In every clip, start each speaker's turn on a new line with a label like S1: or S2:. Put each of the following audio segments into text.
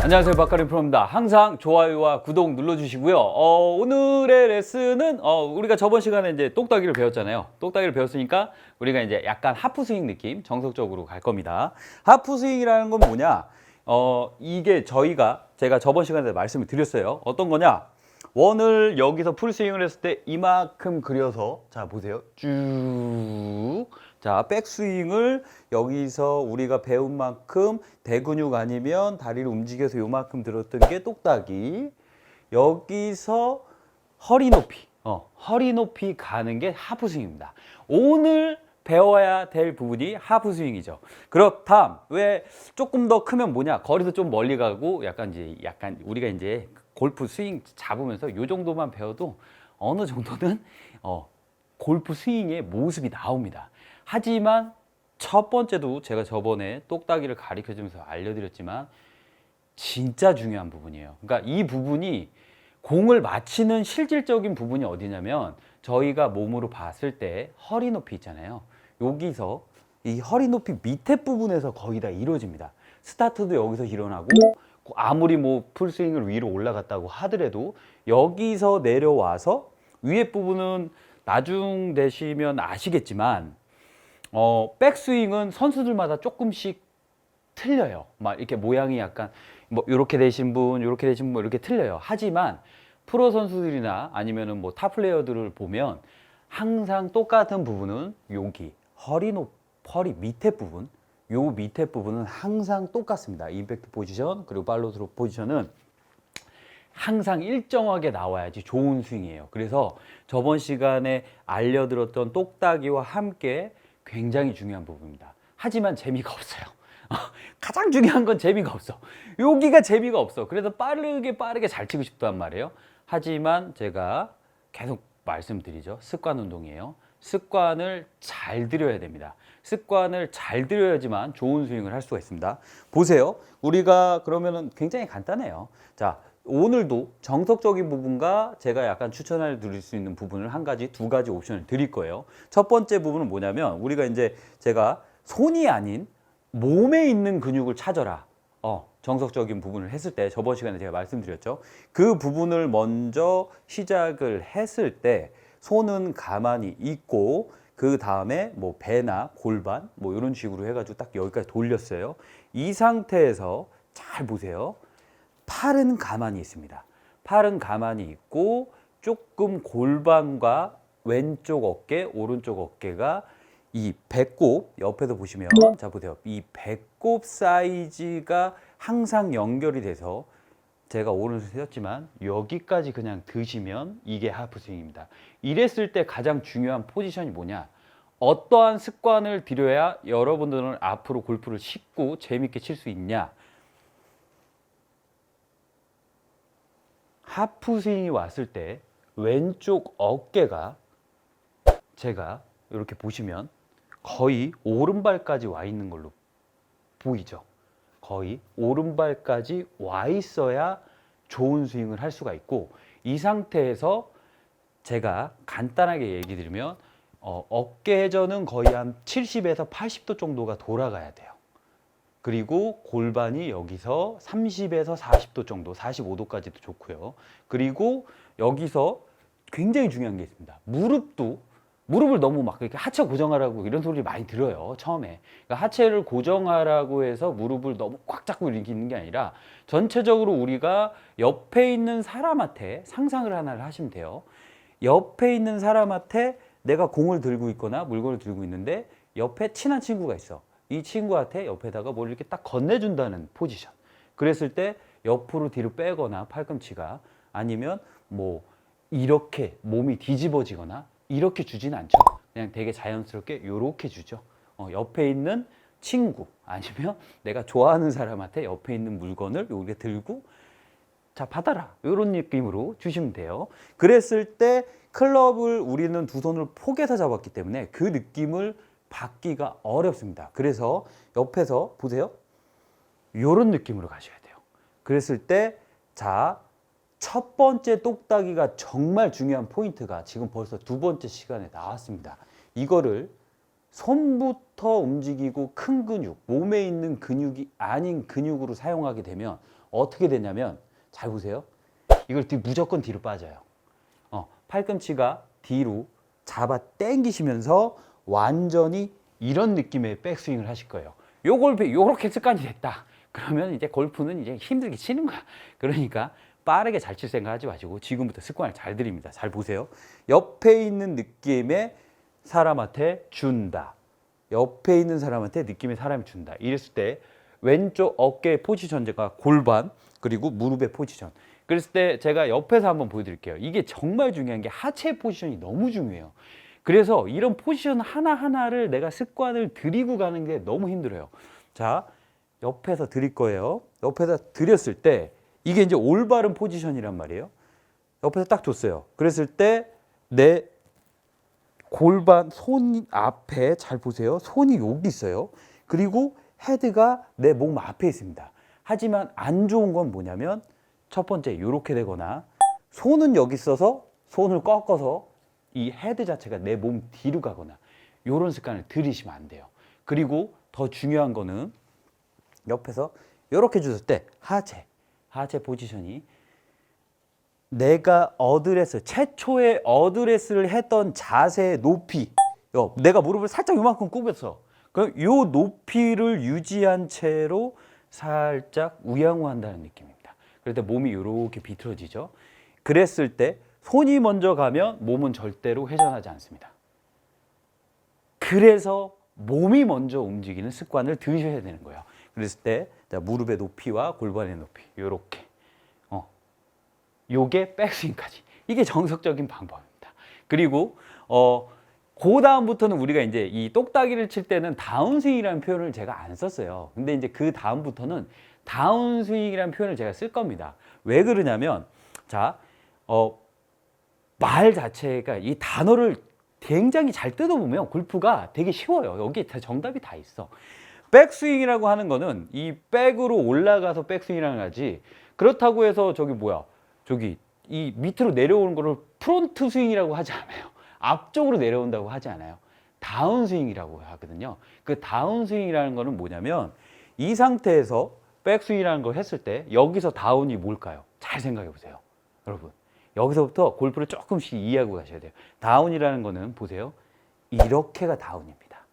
S1: 안녕하세요, 박가림 프로입니다. 항상 좋아요와 구독 눌러주시고요. 오늘의 레슨은 우리가 저번 시간에 이제 똑딱이를 배웠잖아요. 똑딱이를 배웠으니까 우리가 이제 약간 하프 스윙 느낌 정석적으로 갈 겁니다. 하프 스윙이라는 건 뭐냐? 이게 제가 저번 시간에 말씀을 드렸어요. 어떤 거냐? 원을 여기서 풀 스윙을 했을 때 이만큼 그려서, 자 보세요, 쭉. 자, 백스윙을 여기서 우리가 배운 만큼 대근육 아니면 다리를 움직여서 요만큼 들었던 게 똑딱이. 여기서 허리 높이 가는 게 하프 스윙입니다. 오늘 배워야 될 부분이 하프 스윙이죠. 그렇다면 왜 조금 더 크면 뭐냐? 거리도 좀 멀리 가고 약간 우리가 이제 골프 스윙 잡으면서 요 정도만 배워도 어느 정도는 골프 스윙의 모습이 나옵니다. 하지만 첫 번째도 제가 저번에 똑딱이를 가르쳐 주면서 알려드렸지만 진짜 중요한 부분이에요. 그러니까 이 부분이 공을 맞히는 실질적인 부분이 어디냐면 저희가 몸으로 봤을 때 허리 높이 있잖아요. 여기서 이 허리 높이 밑에 부분에서 거의 다 이루어집니다. 스타트도 여기서 일어나고 아무리 뭐 풀스윙을 위로 올라갔다고 하더라도 여기서 내려와서 위에 부분은 나중 되시면 아시겠지만 백스윙은 선수들마다 조금씩 틀려요. 막 이렇게 모양이 약간 뭐 이렇게 되신 분, 이렇게 되신 분 이렇게 틀려요. 하지만 프로 선수들이나 아니면은 뭐 탑 플레이어들을 보면 항상 똑같은 부분은 여기 허리 밑에 부분, 요 밑에 부분은 항상 똑같습니다. 임팩트 포지션 그리고 팔로우 스루 포지션은 항상 일정하게 나와야지 좋은 스윙이에요. 그래서 저번 시간에 알려드렸던 똑딱이와 함께 굉장히 중요한 부분입니다. 하지만 재미가 없어요. 가장 중요한 건 재미가 없어. 여기가 재미가 없어. 그래서 빠르게 잘 치고 싶단 말이에요. 하지만 제가 계속 말씀드리죠. 습관 운동이에요. 습관을 잘 들여야 됩니다. 습관을 잘 들여야지만 좋은 스윙을 할 수가 있습니다. 보세요. 우리가 그러면은 굉장히 간단해요. 자, 오늘도 정석적인 부분과 제가 약간 추천을 드릴 수 있는 부분을 두 가지 옵션을 드릴 거예요. 첫 번째 부분은 뭐냐면 우리가 이제 제가 손이 아닌 몸에 있는 근육을 찾아라. 정석적인 부분을 했을 때 저번 시간에 제가 말씀드렸죠. 그 부분을 먼저 시작을 했을 때 손은 가만히 있고 그 다음에 뭐 배나 골반 뭐 이런 식으로 해가지고 딱 여기까지 돌렸어요. 이 상태에서 잘 보세요. 팔은 가만히 있습니다. 팔은 가만히 있고 조금 골반과 왼쪽 어깨, 오른쪽 어깨가 이 배꼽 옆에서 보시면 자 보세요. 이 배꼽 사이즈가 항상 연결이 돼서 제가 오늘 쓰셨지만 여기까지 그냥 드시면 이게 하프 스윙입니다. 이랬을 때 가장 중요한 포지션이 뭐냐? 어떠한 습관을 들여야 여러분들은 앞으로 골프를 쉽고 재밌게 칠 수 있냐? 하프 스윙이 왔을 때 왼쪽 어깨가 제가 이렇게 보시면 거의 오른발까지 와 있는 걸로 보이죠. 거의 오른발까지 와 있어야 좋은 스윙을 할 수가 있고 이 상태에서 제가 간단하게 얘기 드리면 어깨 회전은 거의 한 70에서 80도 정도가 돌아가야 돼요. 그리고 골반이 여기서 30에서 40도 정도, 45도까지도 좋고요. 그리고 여기서 굉장히 중요한 게 있습니다. 무릎을 너무 막 이렇게 하체 고정하라고 이런 소리를 많이 들어요, 처음에. 그러니까 하체를 고정하라고 해서 무릎을 너무 꽉 잡고 이렇게 있는 게 아니라 전체적으로 우리가 옆에 있는 사람한테 상상을 하나를 하시면 돼요. 옆에 있는 사람한테 내가 공을 들고 있거나 물건을 들고 있는데 옆에 친한 친구가 있어. 이 친구한테 옆에다가 뭘 이렇게 딱 건네준다는 포지션. 그랬을 때 옆으로 뒤로 빼거나 팔꿈치가 아니면 뭐 이렇게 몸이 뒤집어지거나 이렇게 주진 않죠. 그냥 되게 자연스럽게 이렇게 주죠. 옆에 있는 친구 아니면 내가 좋아하는 사람한테 옆에 있는 물건을 여기 들고 자, 받아라. 이런 느낌으로 주시면 돼요. 그랬을 때 클럽을 우리는 두 손을 포개서 잡았기 때문에 그 느낌을 받기가 어렵습니다. 그래서 옆에서 보세요. 이런 느낌으로 가셔야 돼요. 그랬을 때, 자, 첫 번째 똑딱이가 정말 중요한 포인트가 지금 벌써 두 번째 시간에 나왔습니다. 이거를 손부터 움직이고 큰 근육, 몸에 있는 근육이 아닌 근육으로 사용하게 되면 어떻게 되냐면, 잘 보세요. 이걸 무조건 뒤로 빠져요. 팔꿈치가 뒤로 잡아 당기시면서 완전히 이런 느낌의 백스윙을 하실 거예요. 요렇게 습관이 됐다. 그러면 이제 골프는 이제 힘들게 치는 거야. 그러니까 빠르게 잘 칠 생각 하지 마시고 지금부터 습관을 잘 들입니다. 잘 보세요. 옆에 있는 느낌의 사람한테 준다. 옆에 있는 사람한테 느낌의 사람이 준다. 이랬을 때 왼쪽 어깨 포지션제가 골반 그리고 무릎의 포지션. 그랬을 때 제가 옆에서 한번 보여드릴게요. 이게 정말 중요한 게 하체 포지션이 너무 중요해요. 그래서 이런 포지션 하나하나를 내가 습관을 들이고 가는 게 너무 힘들어요. 자, 옆에서 드릴 거예요. 옆에서 드렸을 때 이게 이제 올바른 포지션이란 말이에요. 옆에서 딱 줬어요. 그랬을 때 내 골반 손 앞에 잘 보세요. 손이 여기 있어요. 그리고 헤드가 내 몸 앞에 있습니다. 하지만 안 좋은 건 뭐냐면 첫 번째 이렇게 되거나 손은 여기 있어서 손을 꺾어서 이 헤드 자체가 내 몸 뒤로 가거나 이런 습관을 들이시면 안 돼요. 그리고 더 중요한 거는 옆에서 이렇게 줬을 때 하체 포지션이 내가 어드레스, 최초의 어드레스를 했던 자세의 높이, 내가 무릎을 살짝 요만큼 굽혔어. 그럼 요 높이를 유지한 채로 살짝 우양우한다는 느낌입니다. 그럴 때 몸이 이렇게 비틀어지죠. 그랬을 때 손이 먼저 가면 몸은 절대로 회전하지 않습니다. 그래서 몸이 먼저 움직이는 습관을 들이셔야 되는 거예요. 그랬을 때 무릎의 높이와 골반의 높이 요렇게 요게 백스윙까지. 이게 정석적인 방법입니다. 그리고 그 다음부터는 우리가 이제 이 똑딱이를 칠 때는 다운스윙이라는 표현을 제가 안 썼어요. 근데 이제 그 다음부터는 다운스윙이라는 표현을 제가 쓸 겁니다. 왜 그러냐면 자, 말 자체가 이 단어를 굉장히 잘 뜯어보면 골프가 되게 쉬워요. 여기에 정답이 다 있어. 백스윙이라고 하는 거는 이 백으로 올라가서 백스윙이라는 거지. 그렇다고 해서 저기 이 밑으로 내려오는 거를 프론트 스윙이라고 하지 않아요. 앞쪽으로 내려온다고 하지 않아요. 다운 스윙이라고 하거든요. 그 다운 스윙이라는 거는 뭐냐면 이 상태에서 백스윙이라는 걸 했을 때 여기서 다운이 뭘까요? 잘 생각해 보세요. 여러분, 여기서부터 골프를 조금씩 이해하고 가셔야 돼요. 다운이라는 거는 보세요. 이렇게가 다운입니다.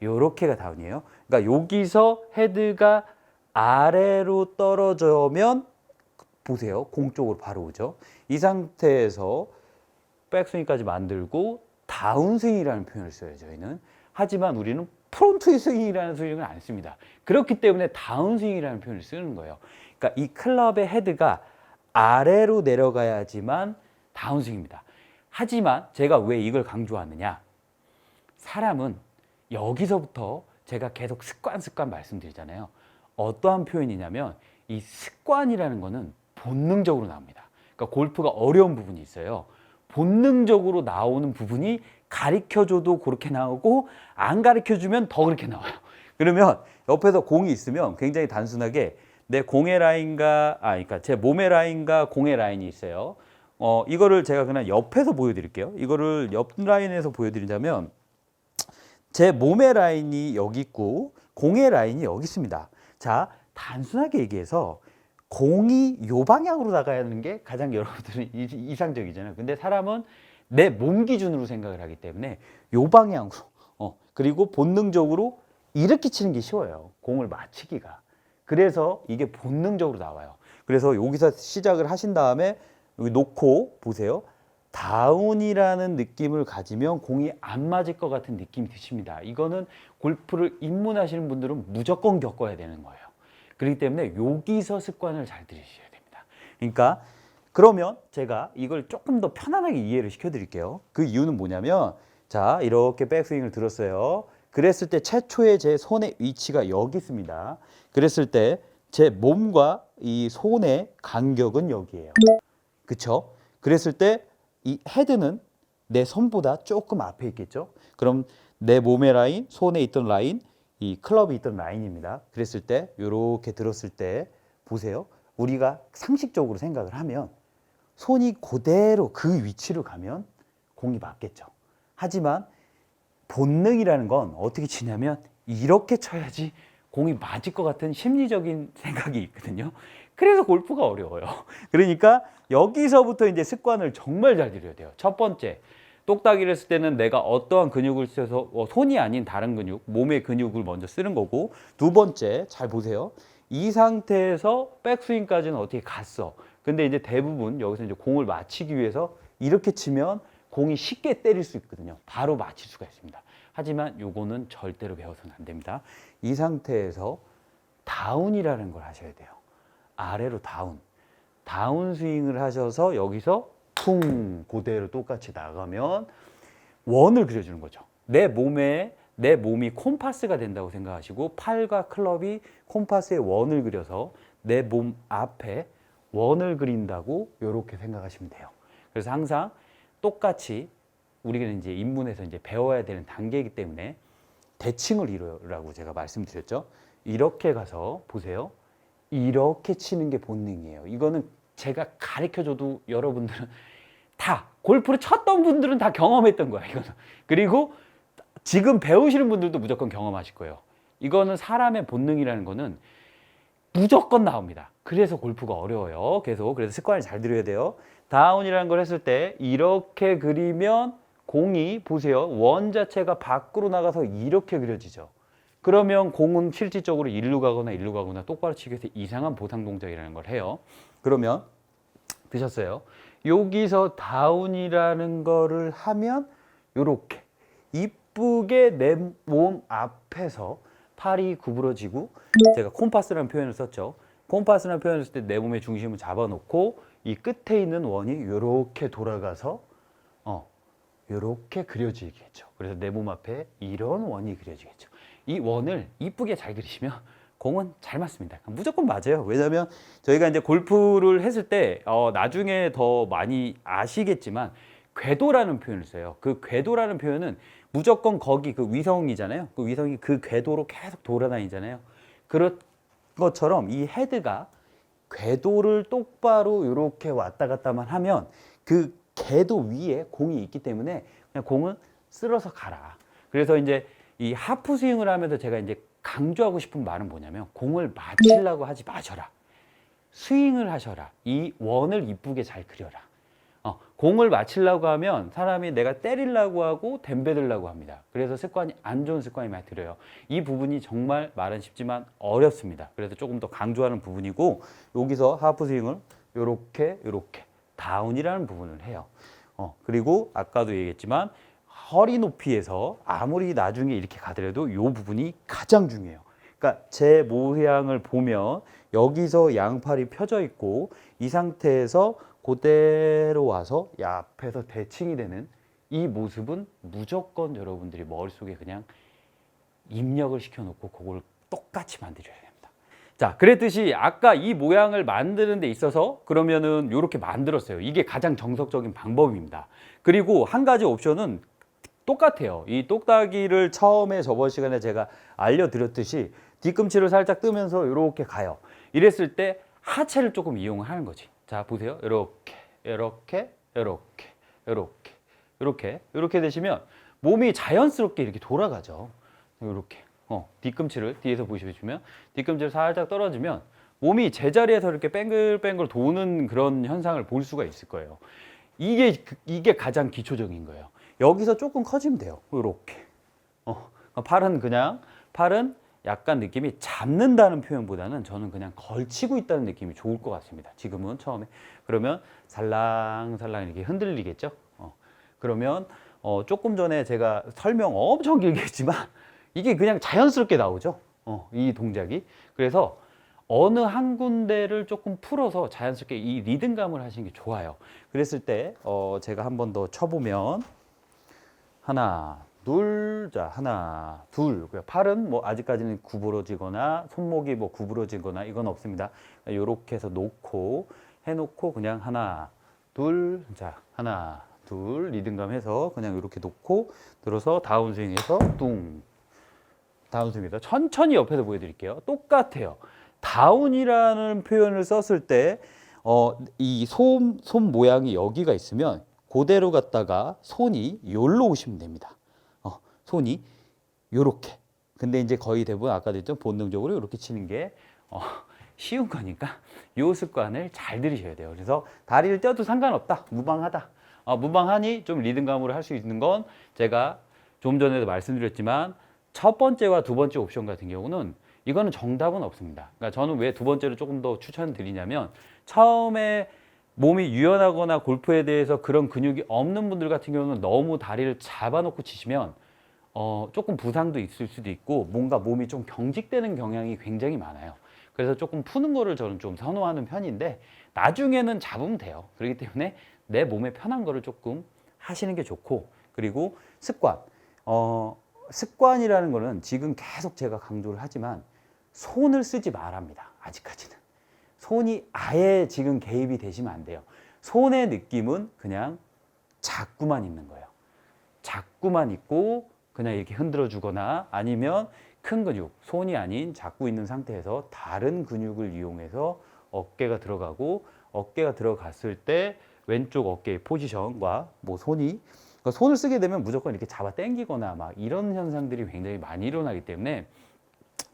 S1: 요렇게가 다운이에요. 그러니까 여기서 헤드가 아래로 떨어지면 보세요. 공 쪽으로 바로 오죠. 이 상태에서 백스윙까지 만들고 다운스윙이라는 표현을 써요. 저희는. 하지만 우리는 프론트 스윙이라는 스윙을 안 씁니다. 그렇기 때문에 다운스윙이라는 표현을 쓰는 거예요. 그러니까 이 클럽의 헤드가 아래로 내려가야지만 다운스윙입니다. 하지만 제가 왜 이걸 강조하느냐? 사람은 여기서부터 제가 계속 습관 말씀드리잖아요. 어떠한 표현이냐면 이 습관이라는 거는 본능적으로 나옵니다. 그러니까 골프가 어려운 부분이 있어요. 본능적으로 나오는 부분이 가르쳐줘도 그렇게 나오고 안 가르쳐주면 더 그렇게 나와요. 그러면 옆에서 공이 있으면 굉장히 단순하게 내 공의 라인과 그러니까 제 몸의 라인과 공의 라인이 있어요. 이거를 제가 그냥 옆에서 보여드릴게요. 이거를 옆 라인에서 보여드리자면 제 몸의 라인이 여기 있고 공의 라인이 여기 있습니다. 자, 단순하게 얘기해서 공이 요 방향으로 나가는 게 가장 여러분들은 이상적이잖아요. 근데 사람은 내 몸 기준으로 생각을 하기 때문에 요 방향으로 그리고 본능적으로 이렇게 치는 게 쉬워요. 공을 맞히기가. 그래서 이게 본능적으로 나와요. 그래서 여기서 시작을 하신 다음에 여기 놓고 보세요. 다운이라는 느낌을 가지면 공이 안 맞을 것 같은 느낌이 드십니다. 이거는 골프를 입문하시는 분들은 무조건 겪어야 되는 거예요. 그렇기 때문에 여기서 습관을 잘 들이셔야 됩니다. 그러니까 그러면 제가 이걸 조금 더 편안하게 이해를 시켜드릴게요. 그 이유는 뭐냐면 자, 이렇게 백스윙을 들었어요. 그랬을 때 최초의 제 손의 위치가 여기 있습니다. 그랬을 때 제 몸과 이 손의 간격은 여기예요. 그쵸? 그랬을 때 이 헤드는 내 손보다 조금 앞에 있겠죠? 그럼 내 몸의 라인, 손에 있던 라인, 이 클럽이 있던 라인입니다. 그랬을 때 이렇게 들었을 때 보세요. 우리가 상식적으로 생각을 하면 손이 그대로 그 위치로 가면 공이 맞겠죠. 하지만 본능이라는 건 어떻게 치냐면 이렇게 쳐야지 공이 맞을 것 같은 심리적인 생각이 있거든요. 그래서 골프가 어려워요. 그러니까 여기서부터 이제 습관을 정말 잘 들여야 돼요. 첫 번째, 똑딱이를 했을 때는 내가 어떠한 근육을 써서 손이 아닌 다른 근육, 몸의 근육을 먼저 쓰는 거고, 두 번째, 잘 보세요. 이 상태에서 백스윙까지는 어떻게 갔어. 근데 이제 대부분 여기서 이제 공을 맞히기 위해서 이렇게 치면 공이 쉽게 때릴 수 있거든요. 바로 맞힐 수가 있습니다. 하지만 요거는 절대로 배워서는 안 됩니다. 이 상태에서 다운이라는 걸 하셔야 돼요. 아래로 다운. 다운 스윙을 하셔서 여기서 쿵 그대로 똑같이 나가면 원을 그려주는 거죠. 내 몸이 콤파스가 된다고 생각하시고 팔과 클럽이 콤파스의 원을 그려서 내 몸 앞에 원을 그린다고 이렇게 생각하시면 돼요. 그래서 항상 똑같이 우리가 이제 입문에서 이제 배워야 되는 단계이기 때문에 대칭을 이루라고 제가 말씀드렸죠. 이렇게 가서 보세요. 이렇게 치는 게 본능이에요. 이거는 제가 가르쳐줘도 여러분들은 다 골프를 쳤던 분들은 다 경험했던 거야. 이거는. 그리고 지금 배우시는 분들도 무조건 경험하실 거예요. 이거는 사람의 본능이라는 거는 무조건 나옵니다. 그래서 골프가 어려워요. 그래서 습관을 잘 들여야 돼요. 다운이라는 걸 했을 때 이렇게 그리면 공이 보세요. 원 자체가 밖으로 나가서 이렇게 그려지죠. 그러면 공은 실질적으로 일루 가거나 똑바로 치기 위해서 이상한 보상 동작이라는 걸 해요. 그러면 드셨어요. 여기서 다운이라는 거를 하면 이렇게 이쁘게 내 몸 앞에서 팔이 구부러지고 제가 콤파스라는 표현을 썼죠. 콤파스라는 표현을 쓸 때 내 몸의 중심을 잡아놓고 이 끝에 있는 원이 이렇게 돌아가서 이렇게 그려지겠죠. 그래서 내 몸 앞에 이런 원이 그려지겠죠. 이 원을 이쁘게 잘 그리시면 공은 잘 맞습니다. 무조건 맞아요. 왜냐하면 저희가 이제 골프를 했을 때 나중에 더 많이 아시겠지만 궤도라는 표현을 써요. 그 궤도라는 표현은 무조건 거기 그 위성이잖아요. 그 위성이 그 궤도로 계속 돌아다니잖아요. 그런 것처럼 이 헤드가 궤도를 똑바로 이렇게 왔다 갔다만 하면 그 궤도 위에 공이 있기 때문에 그냥 공은 쓸어서 가라. 그래서 이제 이 하프 스윙을 하면서 제가 이제 강조하고 싶은 말은 뭐냐면 공을 맞히려고 하지 마셔라. 스윙을 하셔라. 이 원을 이쁘게 잘 그려라. 공을 맞히려고 하면 사람이 내가 때리려고 하고 댐베들려고 합니다. 그래서 습관이 안 좋은 습관이 많이 들어요. 이 부분이 정말 말은 쉽지만 어렵습니다. 그래서 조금 더 강조하는 부분이고 여기서 하프 스윙을 요렇게 다운이라는 부분을 해요. 그리고 아까도 얘기했지만 허리 높이에서 아무리 나중에 이렇게 가더라도 이 부분이 가장 중요해요. 그러니까 제 모양을 보면 여기서 양팔이 펴져 있고 이 상태에서 그대로 와서 앞에서 대칭이 되는 이 모습은 무조건 여러분들이 머릿속에 그냥 입력을 시켜놓고 그걸 똑같이 만들어야 됩니다. 자, 그랬듯이 아까 이 모양을 만드는 데 있어서 그러면은 이렇게 만들었어요. 이게 가장 정석적인 방법입니다. 그리고 한 가지 옵션은 똑같아요. 이 똑딱이를 처음에 저번 시간에 제가 알려드렸듯이 뒤꿈치를 살짝 뜨면서 이렇게 가요. 이랬을 때 하체를 조금 이용을 하는 거지. 자, 보세요. 이렇게 되시면 몸이 자연스럽게 이렇게 돌아가죠. 이렇게. 뒤꿈치를 뒤에서 보시면 뒤꿈치를 살짝 떨어지면 몸이 제자리에서 이렇게 뱅글뱅글 도는 그런 현상을 볼 수가 있을 거예요. 이게 가장 기초적인 거예요. 여기서 조금 커지면 돼요. 이렇게. 팔은 약간 느낌이 잡는다는 표현보다는 저는 그냥 걸치고 있다는 느낌이 좋을 것 같습니다. 지금은 처음에. 그러면 살랑살랑 이렇게 흔들리겠죠? 그러면 조금 전에 제가 설명 엄청 길게 했지만 이게 그냥 자연스럽게 나오죠. 이 동작이. 그래서 어느 한 군데를 조금 풀어서 자연스럽게 이 리듬감을 하시는 게 좋아요. 그랬을 때 제가 한 번 더 쳐보면 하나, 둘, 자, 하나, 둘. 팔은 뭐 아직까지는 구부러지거나 손목이 뭐 구부러지거나 이건 없습니다. 요렇게 해서 놓고 해놓고 그냥 하나, 둘, 자, 하나, 둘 리듬감 해서 그냥 이렇게 놓고 들어서 다운스윙해서 뚱. 다운스윙에서 천천히 옆에서 보여드릴게요. 똑같아요. 다운이라는 표현을 썼을 때, 이 손 모양이 여기가 있으면 그대로 갔다가 손이 요로 오시면 됩니다. 손이 요렇게. 근데 이제 거의 대부분 아까도 했죠. 본능적으로 이렇게 치는 게 쉬운 거니까 요 습관을 잘 들이셔야 돼요. 그래서 다리를 떼어도 상관없다. 무방하다. 무방하니 좀 리듬감으로 할 수 있는 건 제가 좀 전에도 말씀드렸지만 첫 번째와 두 번째 옵션 같은 경우는 이거는 정답은 없습니다. 그러니까 저는 왜 두 번째를 조금 더 추천드리냐면 처음에 몸이 유연하거나 골프에 대해서 그런 근육이 없는 분들 같은 경우는 너무 다리를 잡아놓고 치시면 조금 부상도 있을 수도 있고 뭔가 몸이 좀 경직되는 경향이 굉장히 많아요. 그래서 조금 푸는 거를 저는 좀 선호하는 편인데 나중에는 잡으면 돼요. 그렇기 때문에 내 몸에 편한 거를 조금 하시는 게 좋고 그리고 습관. 습관이라는 거는 지금 계속 제가 강조를 하지만 손을 쓰지 말합니다. 아직까지는. 손이 아예 지금 개입이 되시면 안 돼요. 손의 느낌은 그냥 자꾸만 있는 거예요. 자꾸만 있고 그냥 이렇게 흔들어 주거나 아니면 큰 근육, 손이 아닌 잡고 있는 상태에서 다른 근육을 이용해서 어깨가 들어가고 어깨가 들어갔을 때 왼쪽 어깨의 포지션과 뭐 손이 그러니까 손을 쓰게 되면 무조건 이렇게 잡아 당기거나 막 이런 현상들이 굉장히 많이 일어나기 때문에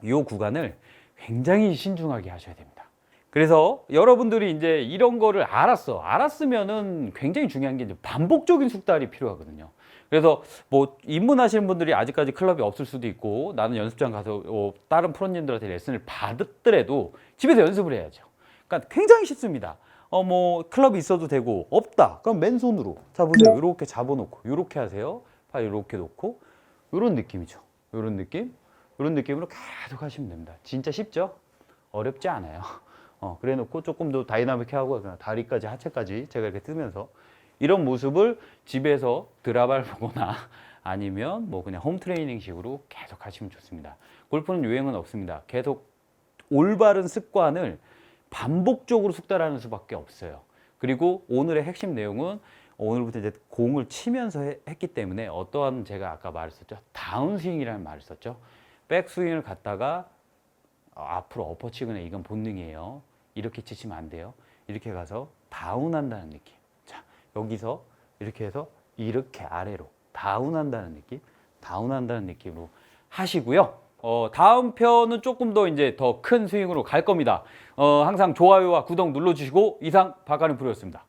S1: 이 구간을 굉장히 신중하게 하셔야 됩니다. 그래서 여러분들이 이제 이런 거를 알았으면은 굉장히 중요한 게 이제 반복적인 숙달이 필요하거든요. 그래서 뭐 입문하시는 분들이 아직까지 클럽이 없을 수도 있고 나는 연습장 가서 다른 프로님들한테 레슨을 받았더라도 집에서 연습을 해야죠. 그러니까 굉장히 쉽습니다. 뭐 클럽이 있어도 되고 없다. 그럼 맨손으로 자 보세요. 이렇게 잡아놓고 이렇게 하세요. 팔 이렇게 놓고 이런 느낌이죠. 이런 느낌, 이런 느낌으로 계속 하시면 됩니다. 진짜 쉽죠? 어렵지 않아요. 그래 놓고 조금 더 다이나믹하고 다리까지 하체까지 제가 이렇게 뜨면서 이런 모습을 집에서 드라마를 보거나 아니면 뭐 그냥 홈 트레이닝 식으로 계속 하시면 좋습니다. 골프는 유행은 없습니다. 계속 올바른 습관을 반복적으로 숙달하는 수밖에 없어요. 그리고 오늘의 핵심 내용은 오늘부터 이제 공을 치면서 했기 때문에 어떠한 제가 아까 말했었죠. 다운스윙이라는 말을 썼죠. 백스윙을 갖다가 앞으로 엎어치거나 이건 본능이에요. 이렇게 치시면 안 돼요. 이렇게 가서 다운한다는 느낌. 자, 여기서 이렇게 해서 이렇게 아래로 다운한다는 느낌, 다운한다는 느낌으로 하시고요. 다음 편은 조금 더 이제 더 큰 스윙으로 갈 겁니다. 항상 좋아요와 구독 눌러주시고 이상 박가능 프로였습니다.